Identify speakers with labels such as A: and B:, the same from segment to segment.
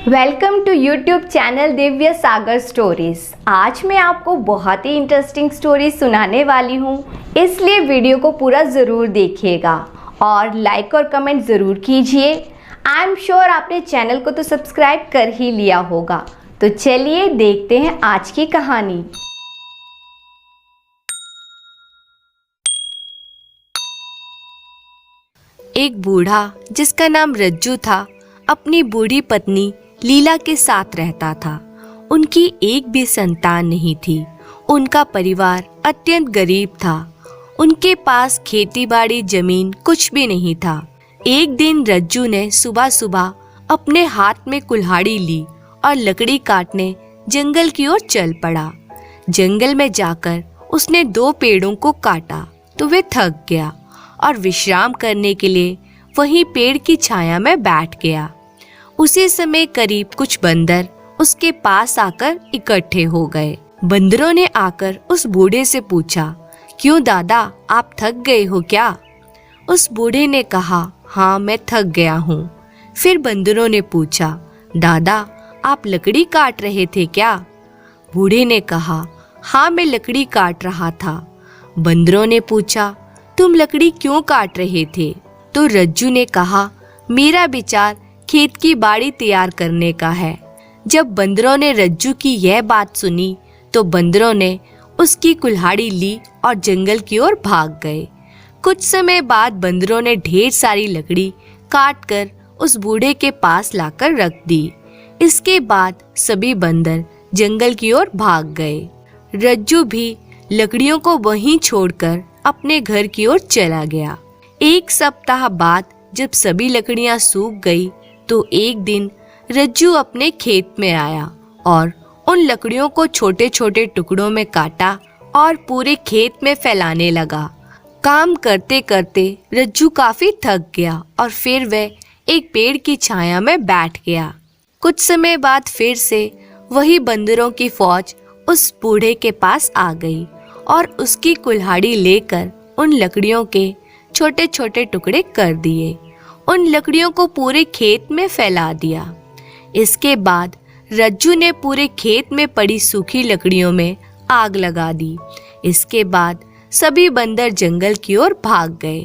A: Welcome to YouTube channel Divya Sagar stories. आज मैं आपको बहुत ही इंटरेस्टिंग स्टोरी सुनाने वाली हूँ, इसलिए वीडियो को पूरा ज़रूर देखिएगा और लाइक और कमेंट ज़रूर कीजिए। आई एम श्योर आपने चैनल को तो सब्सक्राइब कर ही लिया होगा। तो चलिए देखते हैं आज की कहानी।
B: एक बूढ़ा जिसका नाम रज्जू था अपनी बूढ़ी पत्नी लीला के साथ रहता था। उनकी एक भी संतान नहीं थी। उनका परिवार अत्यंत गरीब था। उनके पास खेती बाड़ी जमीन कुछ भी नहीं था। एक दिन रज्जू ने सुबह सुबह अपने हाथ में कुल्हाड़ी ली और लकड़ी काटने जंगल की ओर चल पड़ा। जंगल में जाकर उसने 2 पेड़ों को काटा तो वे थक गया और विश्राम करने के लिए वहीं पेड़ की छाया में बैठ गया। उसी समय करीब कुछ बंदर उसके पास आकर इकट्ठे हो गए। बंदरों ने आकर उस बूढ़े से पूछा, क्यों दादा, आप थक गए हो क्या? उस बूढ़े ने कहा, हाँ मैं थक गया हूँ। फिर बंदरों ने पूछा, दादा आप लकड़ी काट रहे थे क्या? बूढ़े ने कहा, हाँ मैं लकड़ी काट रहा था। बंदरों ने पूछा, तुम लकड़ी क्यों काट रहे थे? तो रज्जू ने कहा, मेरा विचार खेत की बाड़ी तैयार करने का है। जब बंदरों ने रज्जू की यह बात सुनी तो बंदरों ने उसकी कुल्हाड़ी ली और जंगल की ओर भाग गए। कुछ समय बाद बंदरों ने ढेर सारी लकड़ी काट कर उस बूढ़े के पास लाकर रख दी। इसके बाद सभी बंदर जंगल की ओर भाग गए। रज्जू भी लकड़ियों को वहीं छोड़कर अपने घर की ओर चला गया। 1 सप्ताह बाद जब सभी लकड़ियां सूख गई तो एक दिन रज्जू अपने खेत में आया और उन लकड़ियों को छोटे छोटे टुकड़ों में काटा और पूरे खेत में फैलाने लगा। काम करते करते रज्जू काफी थक गया और फिर वह एक पेड़ की छाया में बैठ गया। कुछ समय बाद फिर से वही बंदरों की फौज उस बूढ़े के पास आ गई और उसकी कुल्हाड़ी लेकर उन लकड़ियों के छोटे छोटे टुकड़े कर दिए। उन लकड़ियों को पूरे खेत में फैला दिया। इसके बाद रज्जू ने पूरे खेत में पड़ी सूखी लकड़ियों में आग लगा दी। इसके बाद सभी बंदर जंगल की ओर भाग गए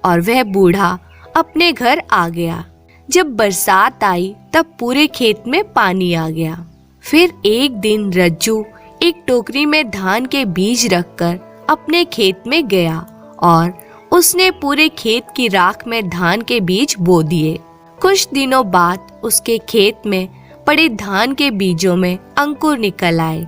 B: और वह बूढ़ा अपने घर आ गया। जब बरसात आई तब पूरे खेत में पानी आ गया। फिर एक दिन रज्जू एक टोकरी में धान के बीज रखकर अपने खेत में गया और उसने पूरे खेत की राख में धान के बीज बो दिए। कुछ दिनों बाद उसके खेत में पड़े धान के बीजों में अंकुर निकल आए।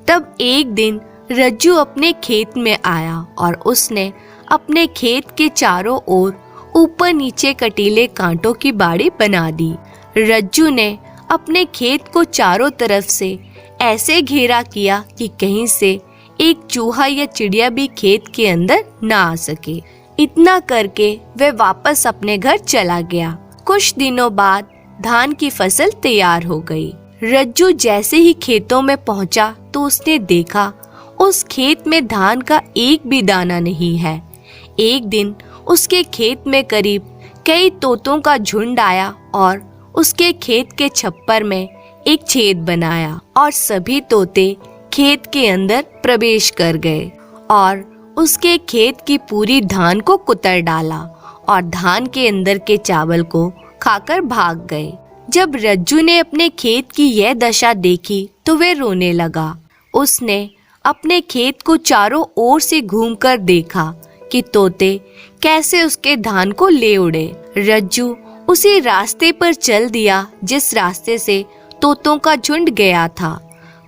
B: तब एक दिन रज्जू अपने खेत में आया और उसने अपने खेत के चारों ओर ऊपर नीचे कटीले कांटों की बाड़ी बना दी। रज्जू ने अपने खेत को चारों तरफ से ऐसे घेरा किया कि कहीं से एक चूहा या चिड़िया भी खेत के अंदर ना आ सके। इतना करके वह वापस अपने घर चला गया। कुछ दिनों बाद धान की फसल तैयार हो गई। रज्जू जैसे ही खेतों में पहुंचा तो उसने देखा उस खेत में धान का एक भी दाना नहीं है। एक दिन उसके खेत में करीब कई तोतों का झुंड आया और उसके खेत के छप्पर में एक छेद बनाया और सभी तोते खेत के अंदर प्रवेश कर गए और उसके खेत की पूरी धान को कुतर डाला और धान के अंदर के चावल को खाकर भाग गए। जब रज्जू ने अपने खेत की यह दशा देखी तो वह रोने लगा। उसने अपने खेत को चारों ओर से घूमकर देखा कि तोते कैसे उसके धान को ले उड़े। रज्जू उसी रास्ते पर चल दिया जिस रास्ते से तोतों का झुंड गया था।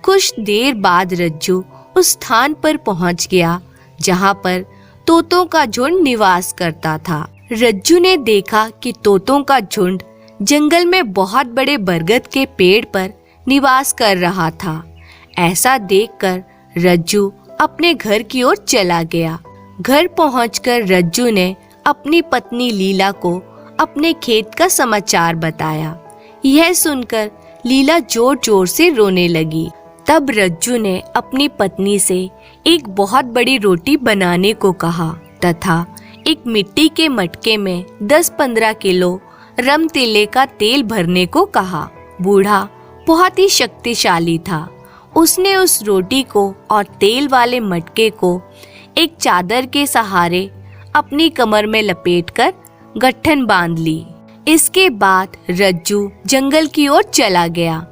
B: कुछ देर बाद रज्जू उस स्थान पर पहुंच गया जहां पर तोतों का झुंड निवास करता था। रज्जू ने देखा कि तोतों का झुंड जंगल में बहुत बड़े बरगद के पेड़ पर निवास कर रहा था। ऐसा देखकर रज्जू अपने घर की ओर चला गया। घर पहुंचकर रज्जू ने अपनी पत्नी लीला को अपने खेत का समाचार बताया। यह सुनकर लीला जोर जोर से रोने लगी। तब रज्जू ने अपनी पत्नी से एक बहुत बड़ी रोटी बनाने को कहा तथा एक मिट्टी के मटके में 10-15 किलो रमतीले का तेल भरने को कहा बूढ़ा बहुत ही शक्तिशाली था। उसने उस रोटी को और तेल वाले मटके को एक चादर के सहारे अपनी कमर में लपेटकर गट्ठन बांध ली। इसके बाद रज्जू जंगल की ओर चला गया।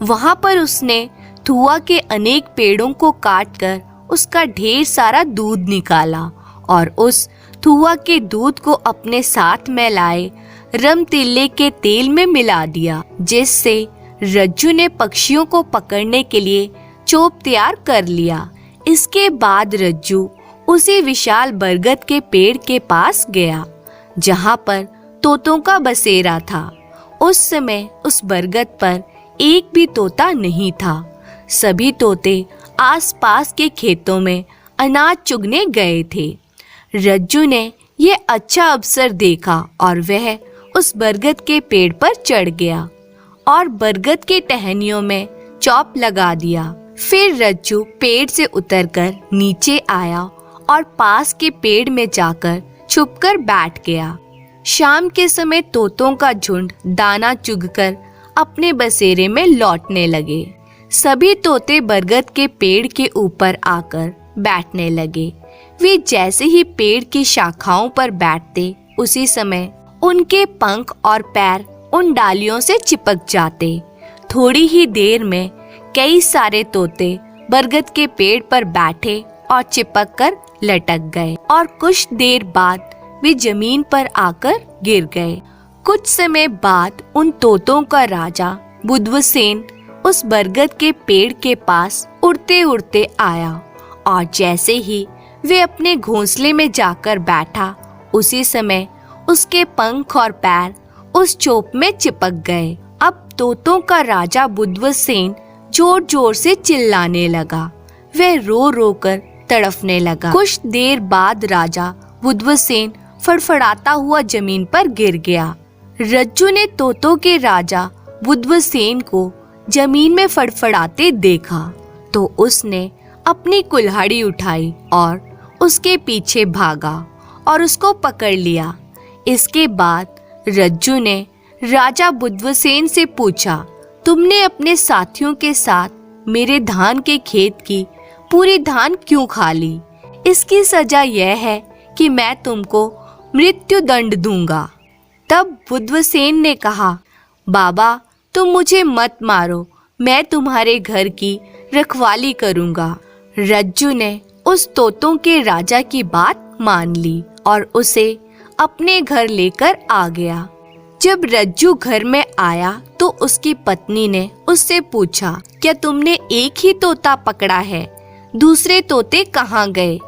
B: वहां पर उसने थुआ के अनेक पेड़ों को काटकर उसका ढेर सारा दूध निकाला और उस थुआ के दूध को अपने साथ में लाए रमतिल्ले के तेल में मिला दिया, जिससे रज्जू ने पक्षियों को पकड़ने के लिए चोप तैयार कर लिया। इसके बाद रज्जू उसी विशाल बरगद के पेड़ के पास गया जहां पर तोतों का बसेरा था। उस समय उस बरगद पर एक भी तोता नहीं था। सभी तोते आसपास के खेतों में अनाज चुगने गए थे। रज्जू ने यह अच्छा अवसर देखा और वह उस बरगद के पेड़ पर चढ़ गया और बरगद के टहनियों में चौप लगा दिया। फिर रज्जू पेड़ से उतरकर नीचे आया और पास के पेड़ में जाकर छुपकर बैठ गया। शाम के समय तोतों का झुंड दाना चुगकर अपने बसेरे में लौटने लगे। सभी तोते बरगद के पेड़ के ऊपर आकर बैठने लगे। वे जैसे ही पेड़ की शाखाओं पर बैठते, उसी समय उनके पंख और पैर उन डालियों से चिपक जाते। थोड़ी ही देर में कई सारे तोते बरगद के पेड़ पर बैठे और चिपक कर लटक गए और कुछ देर बाद वे जमीन पर आकर गिर गए। कुछ समय बाद उन तोतों का राजा बुध्वसेन उस बरगद के पेड़ के पास उड़ते उड़ते आया और जैसे ही वे अपने घोंसले में जाकर बैठा, उसी समय उसके पंख और पैर उस चोप में चिपक गए। अब तोतों का राजा बुध्वसेन जोर जोर से चिल्लाने लगा। वह रो रो कर तड़फने लगा। कुछ देर बाद राजा बुध्वसेन फड़फड़ाता हुआ जमीन पर गिर गया। रज्जू ने तोतों के राजा बुध्वसेन को जमीन में फड़फड़ाते देखा तो उसने अपनी कुल्हाड़ी उठाई और उसके पीछे भागा और उसको पकड़ लिया। इसके बाद रज्जू ने राजा बुध्वसेन से पूछा, तुमने अपने साथियों के साथ मेरे धान के खेत की पूरी धान क्यों खा ली? इसकी सजा यह है कि मैं तुमको मृत्यु दंड दूंगा। तब बुध्वसेन ने कहा, बाबा तुम मुझे मत मारो, मैं तुम्हारे घर की रखवाली करूंगा। रज्जू ने उस तोतों के राजा की बात मान ली और उसे अपने घर लेकर आ गया। जब रज्जू घर में आया तो उसकी पत्नी ने उससे पूछा, क्या तुमने एक ही तोता पकड़ा है? दूसरे तोते कहाँ गए?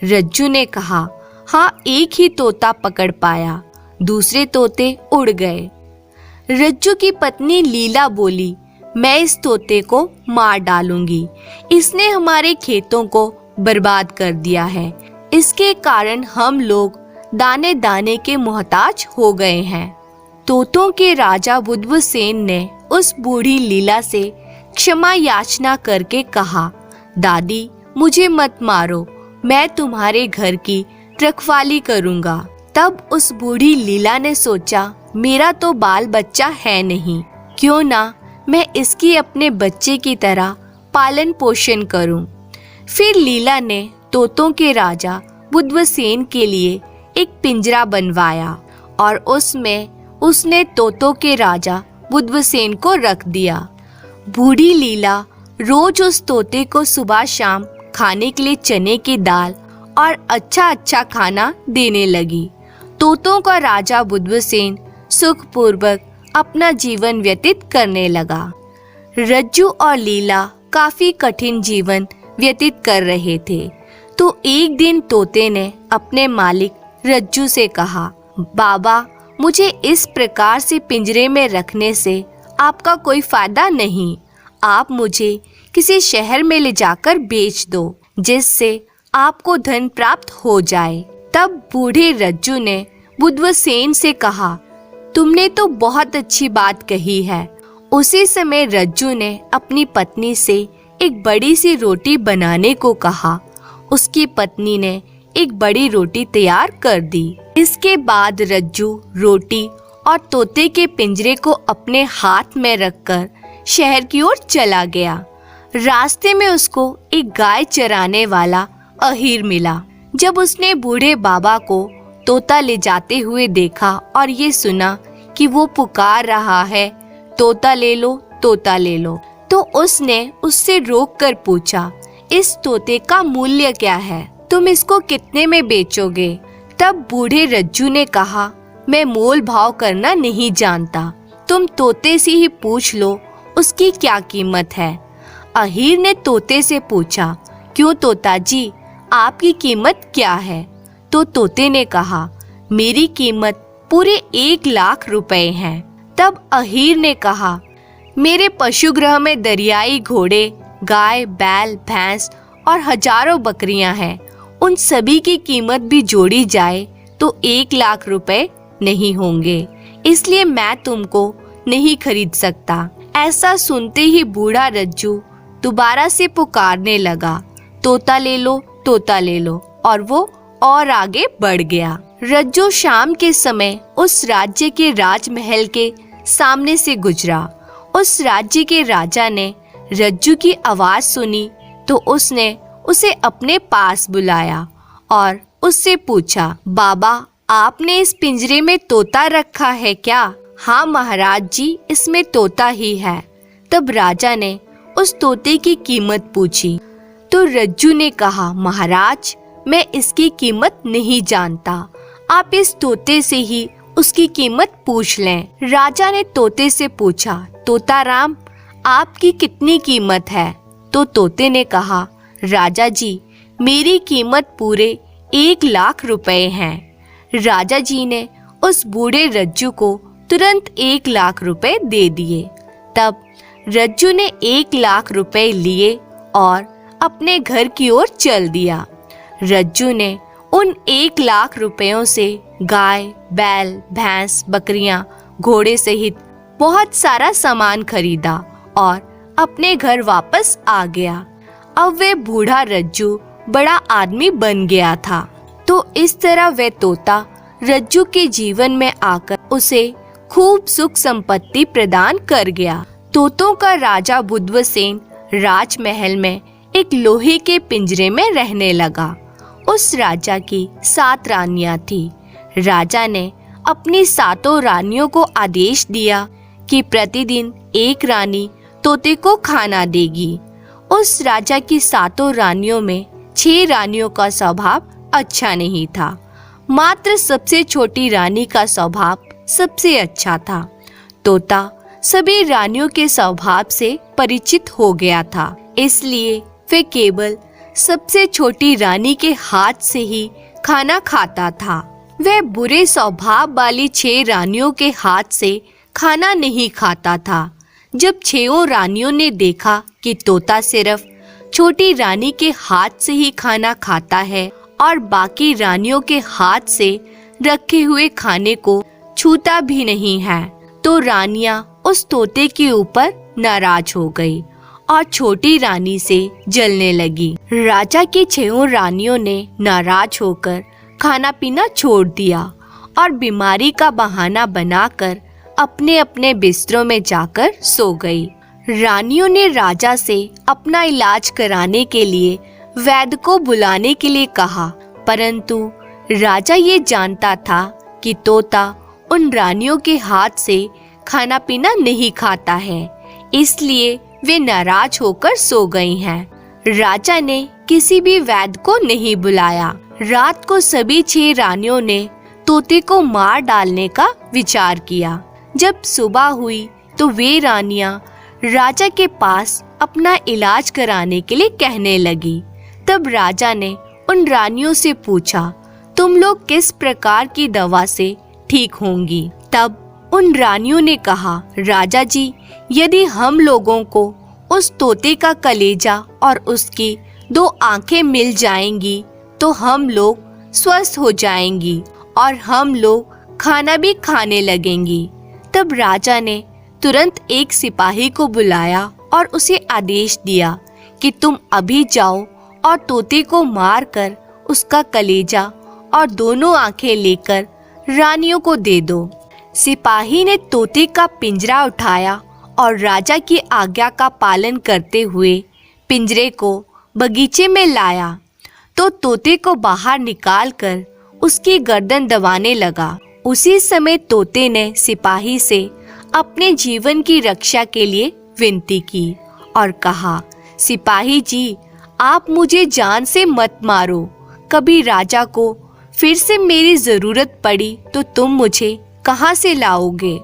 B: रज्जू ने कहा, हाँ एक ही तोता पकड़ पाया, दूसरे तोते उड़ गए। रज्जू की पत्नी लीला बोली, मैं इस तोते को मार डालूंगी, इसने हमारे खेतों को बर्बाद कर दिया है, इसके कारण हम लोग दाने दाने के मोहताज हो गए हैं। तोतों के राजा बुध्वसेन ने उस बूढ़ी लीला से क्षमा याचना करके कहा, दादी मुझे मत मारो, मैं तुम्हारे घर की रखवाली करूंगा। तब उस बूढ़ी लीला ने सोचा, मेरा तो बाल बच्चा है नहीं, क्यों ना मैं इसकी अपने बच्चे की तरह पालन पोषण करूं। फिर लीला ने तोतों के राजा बुध्वसेन के लिए एक पिंजरा बनवाया और उसमें उसने तोतों के राजा बुध्वसेन को रख दिया। बूढ़ी लीला रोज उस तोते को सुबह शाम खाने के लिए चने की दाल और अच्छा अच्छा खाना देने लगी। तोतों का राजा बुध्वसेन सुखपूर्वक अपना जीवन व्यतीत करने लगा। रज्जू और लीला काफी कठिन जीवन व्यतीत कर रहे थे तो एक दिन तोते ने अपने मालिक रज्जू से कहा, बाबा मुझे इस प्रकार से पिंजरे में रखने से आपका कोई फायदा नहीं, आप मुझे किसी शहर में ले जाकर बेच दो जिससे आपको धन प्राप्त हो जाए। तब बूढ़े रज्जू ने बुध्वसेन से कहा, तुमने तो बहुत अच्छी बात कही है। उसी समय रज्जू ने अपनी पत्नी से एक बड़ी सी रोटी बनाने को कहा। उसकी पत्नी ने एक बड़ी रोटी तैयार कर दी। इसके बाद रज्जू रोटी और तोते के पिंजरे को अपने हाथ में रखकर शहर की ओर चला गया। रास्ते में उसको एक गाय चराने वाला अहीर मिला। जब उसने बूढ़े बाबा को तोता ले जाते हुए देखा और ये सुना कि वो पुकार रहा है, तोता ले लो, तोता ले लो, तो उसने उससे रोक कर पूछा, इस तोते का मूल्य क्या है? तुम इसको कितने में बेचोगे? तब बूढ़े रज्जू ने कहा, मैं मोल भाव करना नहीं जानता, तुम तोते से ही पूछ लो उसकी क्या कीमत है। अहीर ने तोते से पूछा, क्यों तोता जी, आपकी कीमत क्या है? तो तोते ने कहा, मेरी कीमत पूरे 1 लाख रुपए है। तब अहीर ने कहा, मेरे पशुगृह में दरियाई घोड़े, गाय, बैल, भैंस और हजारों बकरियां हैं। उन सभी की कीमत भी जोड़ी जाए तो 1 लाख रुपए नहीं होंगे, इसलिए मैं तुमको नहीं खरीद सकता। ऐसा सुनते ही बूढ़ा रज्जू दोबारा से पुकारने लगा, तोता ले लो, तोता ले लो, और वो और आगे बढ़ गया। रज्जू शाम के समय उस राज्य के राजमहल के सामने से गुजरा। उस राज्य के राजा ने रज्जू की आवाज सुनी तो उसने उसे अपने पास बुलाया और उससे पूछा, बाबा, आपने इस पिंजरे में तोता रखा है क्या? हाँ महाराज जी, इसमें तोता ही है। तब राजा ने उस तोते की कीमत पूछी तो रज्जू ने कहा, महाराज, मैं इसकी कीमत नहीं जानता, आप इस तोते से ही उसकी कीमत पूछ लें। राजा ने तोते से पूछा, तोता राम, आपकी कितनी कीमत है? तो तोते ने कहा, राजा जी, मेरी कीमत पूरे 1 लाख रुपए हैं। राजा जी ने उस बूढ़े रज्जू को तुरंत 1 लाख रुपए दे दिए। तब रज्जू ने 1 लाख रुपए लिए और अपने घर की ओर चल दिया। रज्जू ने उन 1 लाख रुपयों से गाय, बैल, भैंस, बकरियां, घोड़े सहित बहुत सारा सामान खरीदा और अपने घर वापस आ गया। अब वे बूढ़ा रज्जू बड़ा आदमी बन गया था। तो इस तरह वह तोता रज्जू के जीवन में आकर उसे खूब सुख संपत्ति प्रदान कर गया। तोतों का राजा बुद्धवसेन राजमहल में एक लोहे के पिंजरे में रहने लगा। उस राजा की 7 रानियां थी। राजा ने अपनी 7 रानियों को आदेश दिया कि प्रतिदिन एक रानी तोते को खाना देगी। उस राजा की 7 रानियों में 6 रानियों का स्वभाव अच्छा नहीं था। मात्र सबसे छोटी रानी का स्वभाव सबसे अच्छा था। तोता सभी रानियों के स्वभाव से परिचित हो गया था, इसलिए वे केवल सबसे छोटी रानी के हाथ से ही खाना खाता था। वह बुरे स्वभाव वाली 6 रानियों के हाथ से खाना नहीं खाता था। जब 6 रानियों ने देखा कि तोता सिर्फ छोटी रानी के हाथ से ही खाना खाता है और बाकी रानियों के हाथ से रखे हुए खाने को छूता भी नहीं है, तो रानियां उस तोते के ऊपर नाराज हो गई और छोटी रानी से जलने लगी। राजा की 6 रानियों ने नाराज होकर खाना पीना छोड़ दिया और बीमारी का बहाना बनाकर अपने अपने बिस्तरों में जाकर सो गई। रानियों ने राजा से अपना इलाज कराने के लिए वैद्य को बुलाने के लिए कहा, परंतु राजा ये जानता था कि तोता उन रानियों के हाथ से खाना पीना नहीं खाता है, इसलिए वे नाराज होकर सो गई हैं। राजा ने किसी भी वैद्य को नहीं बुलाया। रात को सभी 6 रानियों ने तोते को मार डालने का विचार किया। जब सुबह हुई तो वे रानियां राजा के पास अपना इलाज कराने के लिए कहने लगी। तब राजा ने उन रानियों से पूछा, तुम लोग किस प्रकार की दवा से ठीक होंगी? तब उन रानियों ने कहा, राजा जी, यदि हम लोगों को उस तोते का कलेजा और उसकी 2 आंखें मिल जाएंगी तो हम लोग स्वस्थ हो जाएंगी और हम लोग खाना भी खाने लगेंगी। तब राजा ने तुरंत एक सिपाही को बुलाया और उसे आदेश दिया कि तुम अभी जाओ और तोते को मारकर उसका कलेजा और दोनों आंखें लेकर रानियों को दे दो। सिपाही ने तोते का पिंजरा उठाया और राजा की आज्ञा का पालन करते हुए पिंजरे को बगीचे में लाया तो तोते को बाहर निकालकर उसकी गर्दन दबाने लगा। उसी समय तोते ने सिपाही से अपने जीवन की रक्षा के लिए विनती की और कहा, सिपाही जी, आप मुझे जान से मत मारो। कभी राजा को फिर से मेरी जरूरत पड़ी तो तुम मुझे कहाँ से लाओगे?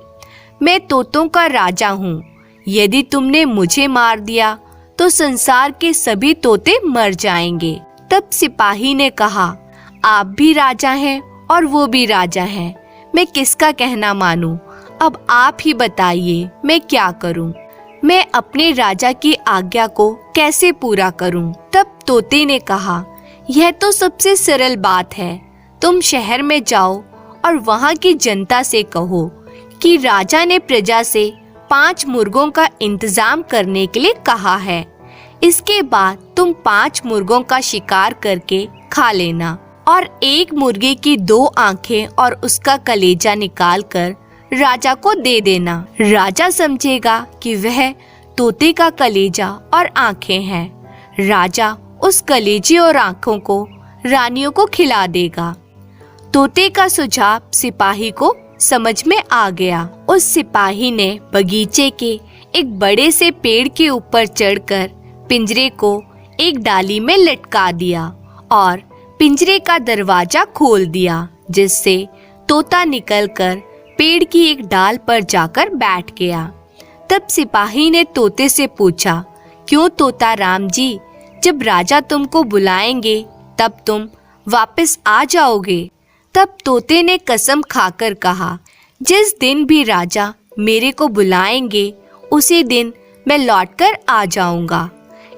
B: मैं तोतों का राजा हूँ। यदि तुमने मुझे मार दिया तो संसार के सभी तोते मर जाएंगे। तब सिपाही ने कहा, आप भी राजा हैं और वो भी राजा हैं, मैं किसका कहना मानूं? अब आप ही बताइए मैं क्या करूं? मैं अपने राजा की आज्ञा को कैसे पूरा करूं? तब तोते ने कहा, यह तो सबसे सरल बात है। तुम शहर में जाओ और वहाँ की जनता से कहो कि राजा ने प्रजा से 5 मुर्गों का इंतजाम करने के लिए कहा है। इसके बाद तुम 5 मुर्गों का शिकार करके खा लेना और एक मुर्गे की 2 आंखें और उसका कलेजा निकालकर राजा को दे देना। राजा समझेगा कि वह तोते का कलेजा और आंखें हैं। राजा उस कलेजे और आंखों को रानियों को खिला देगा। तोते का सुझाव सिपाही को समझ में आ गया। उस सिपाही ने बगीचे के एक बड़े से पेड़ के ऊपर चढ़कर पिंजरे को एक डाली में लटका दिया और पिंजरे का दरवाजा खोल दिया, जिससे तोता निकलकर पेड़ की एक डाल पर जाकर बैठ गया। तब सिपाही ने तोते से पूछा, क्यों तोता राम जी, जब राजा तुमको बुलाएंगे तब तुम वापस आ जाओगे? तब तोते ने कसम खाकर कहा, जिस दिन भी राजा मेरे को बुलाएंगे उसी दिन मैं लौटकर आ जाऊंगा।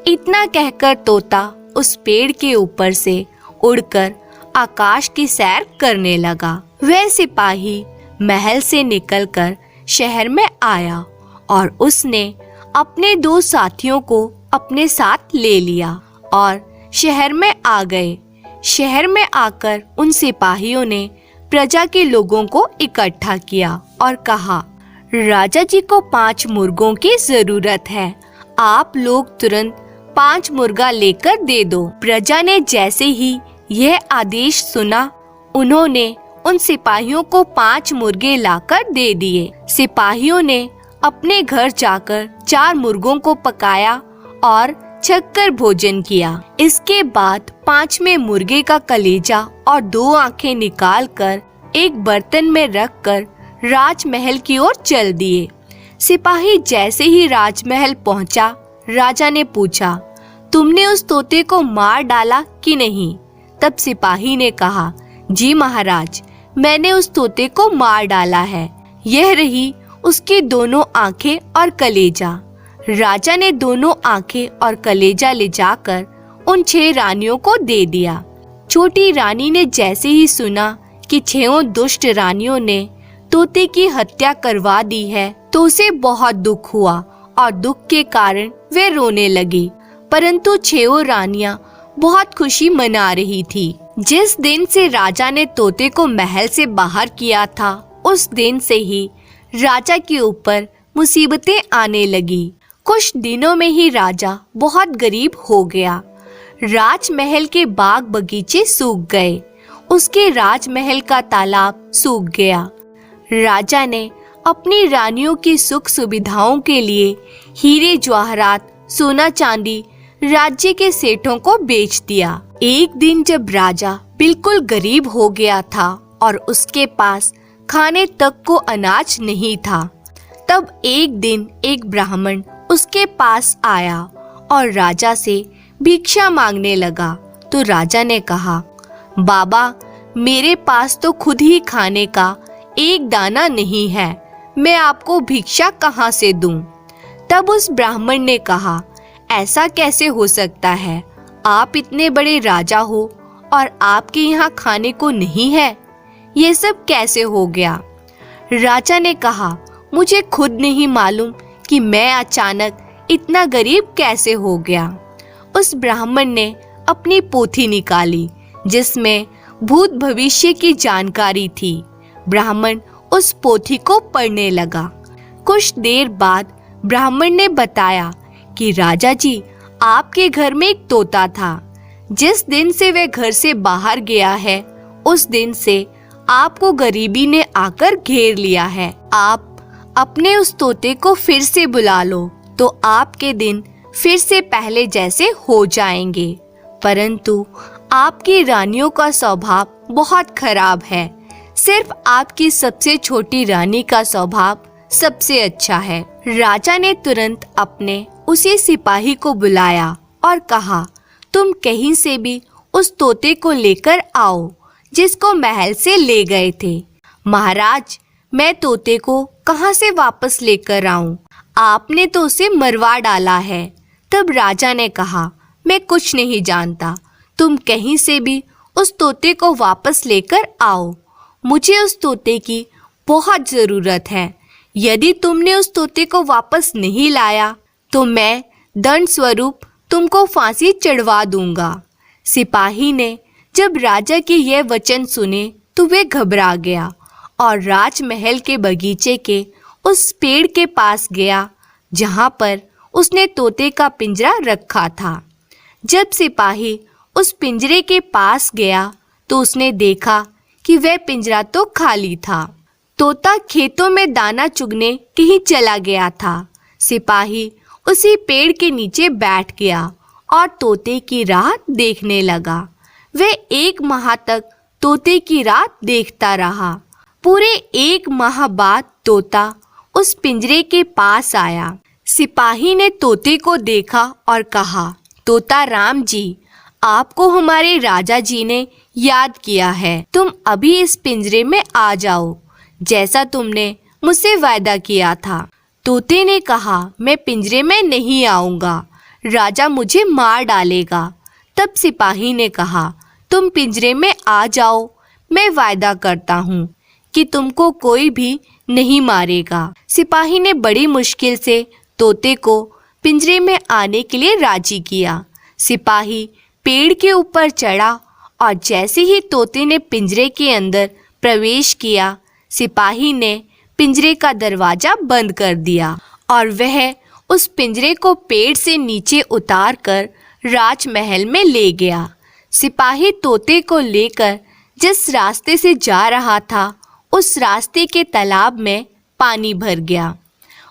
B: इतना कहकर तोता उस पेड़ के ऊपर से उड़कर आकाश की सैर करने लगा। वह सिपाही महल से निकलकर शहर में आया और उसने अपने 2 साथियों को अपने साथ ले लिया और शहर में आ गए। शहर में आकर उन सिपाहियों ने प्रजा के लोगों को इकट्ठा किया और कहा, राजा जी को 5 मुर्गों की जरूरत है। आप लोग तुरंत 5 मुर्गा लेकर दे दो। प्रजा ने जैसे ही यह आदेश सुना, उन्होंने उन सिपाहियों को 5 मुर्गे लाकर दे दिए। सिपाहियों ने अपने घर जाकर 4 मुर्गों को पकाया और छककर भोजन किया। इसके बाद 5वें मुर्गे का कलेजा और 2 आंखें निकालकर एक बर्तन में रखकर राजमहल की ओर चल दिए। सिपाही जैसे ही राजमहल पहुंचा, राजा ने पूछा, तुमने उस तोते को मार डाला कि नहीं? तब सिपाही ने कहा, जी महाराज, मैंने उस तोते को मार डाला है। यह रही उसकी 2 आंखें और कलेजा। राजा ने 2 आंखें और कलेजा ले जाकर उन 6 रानियों को दे दिया। छोटी रानी ने जैसे ही सुना कि 6 दुष्ट रानियों ने तोते की हत्या करवा दी है तो उसे बहुत दुख हुआ और दुख के कारण वे रोने लगी। परंतु 6 रानियां बहुत खुशी मना रही थी। जिस दिन से राजा ने तोते को महल से बाहर किया था, उस दिन से ही राजा के ऊपर मुसीबतें आने लगी। कुछ दिनों में ही राजा बहुत गरीब हो गया। राजमहल के बाग बगीचे सूख गए। उसके राजमहल का तालाब सूख गया। राजा ने अपनी रानियों की सुख सुविधाओं के लिए हीरे जवाहरात, सोना चांदी राज्य के सेठों को बेच दिया। एक दिन जब राजा बिल्कुल गरीब हो गया था और उसके पास खाने तक को अनाज नहीं था, तब एक दिन एक ब्राह्मण उसके पास आया और राजा से भिक्षा मांगने लगा। तो राजा ने कहा, बाबा, मेरे पास तो खुद ही खाने का एक दाना नहीं है, मैं आपको भिक्षा कहाँ से दूं? तब उस ब्राह्मण ने कहा, ऐसा कैसे हो सकता है? आप इतने बड़े राजा हो और आपके यहाँ खाने को नहीं है, ये सब कैसे हो गया? राजा ने कहा, मुझे खुद नहीं मालूम कि मैं अचानक इतना गरीब कैसे हो गया। उस ब्राह्मण ने अपनी पोथी निकाली जिसमें भूत भविष्य की जानकारी थी। ब्राह्मण उस पोथी को पढ़ने लगा। कुछ देर बाद ब्राह्मण ने बताया कि राजा जी, आपके घर में एक तोता था। जिस दिन से वह घर से बाहर गया है, उस दिन से आपको गरीबी ने आकर घेर लिया है। आप अपने उस तोते को फिर से बुला लो तो आपके दिन फिर से पहले जैसे हो जाएंगे। परंतु आपकी रानियों का स्वभाव बहुत खराब है। सिर्फ आपकी सबसे छोटी रानी का स्वभाव सबसे अच्छा है। राजा ने तुरंत अपने उसी सिपाही को बुलाया और कहा, तुम कहीं से भी उस तोते को लेकर आओ जिसको महल से ले गए थे। महाराज, मैं तोते को कहाँ से वापस लेकर आऊं? आपने तो उसे मरवा डाला है। तब राजा ने कहा, मैं कुछ नहीं जानता। तुम कहीं से भी उस तोते को वापस लेकर आओ। मुझे उस तोते की बहुत ज़रूरत है। यदि तुमने उस तोते को वापस नहीं लाया तो मैं दंड स्वरूप तुमको फांसी चढ़वा दूंगा। सिपाही ने जब राजा के यह वचन सुने तो वे घबरा गया और राजमहल के बगीचे के उस पेड़ के पास गया जहाँ पर उसने तोते का पिंजरा रखा था। जब सिपाही उस पिंजरे के पास गया तो उसने देखा कि वह पिंजरा तो खाली था। तोता खेतों में दाना चुगने कहीं चला गया था। सिपाही उसी पेड़ के नीचे बैठ गया और तोते की राह देखने लगा। वह 1 माह तक तोते की राह देखता रहा। पूरे 1 माह बाद तोता उस पिंजरे के पास आया। सिपाही ने तोते को देखा और कहा, तोता राम जी, आपको हमारे राजा जी ने याद किया है। तुम अभी इस पिंजरे में आ जाओ, जैसा तुमने मुझसे वायदा किया था। तोते ने कहा, मैं पिंजरे में नहीं आऊँगा, राजा मुझे मार डालेगा। तब सिपाही ने कहा, तुम पिंजरे में आ जाओ, मैं वायदा करता हूँ कि तुमको कोई भी नहीं मारेगा। सिपाही ने बड़ी मुश्किल से तोते को पिंजरे में आने के लिए राजी किया। सिपाही पेड़ के ऊपर चढ़ा और जैसे ही तोते ने पिंजरे के अंदर प्रवेश किया, सिपाही ने पिंजरे का दरवाजा बंद कर दिया और वह उस पिंजरे को पेड़ से नीचे उतार कर राजमहल में ले गया। सिपाही तोते को लेकर जिस रास्ते से जा रहा था, उस रास्ते के तालाब में पानी भर गया।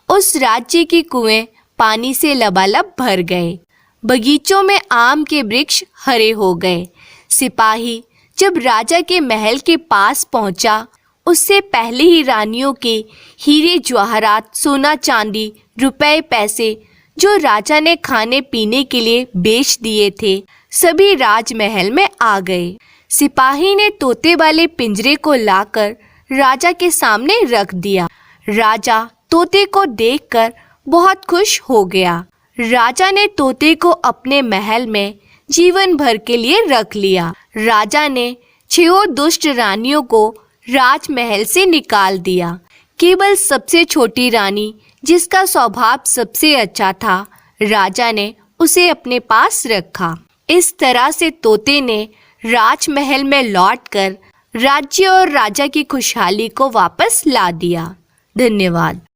B: उस राज्य के कुएं पानी से लबालब भर गए। बगीचों में आम के वृक्ष हरे हो गए। सिपाही जब राजा के महल के पास पहुंचा, उससे पहले ही रानियों के हीरे जवाहरात, सोना चांदी, रुपए पैसे जो राजा ने खाने पीने के लिए बेच दिए थे, सभी राजमहल में आ गए। सिपाही ने तोते वाले पिंजरे को लाकर राजा के सामने रख दिया। राजा तोते को देखकर बहुत खुश हो गया। राजा ने तोते को अपने महल में जीवन भर के लिए रख लिया। राजा ने 6 दुष्ट रानियों को राजमहल से निकाल दिया। केवल सबसे छोटी रानी, जिसका स्वभाव सबसे अच्छा था, राजा ने उसे अपने पास रखा। इस तरह से तोते ने राजमहल में लौटकर राज्य और राजा की खुशहाली को वापस ला दिया। धन्यवाद।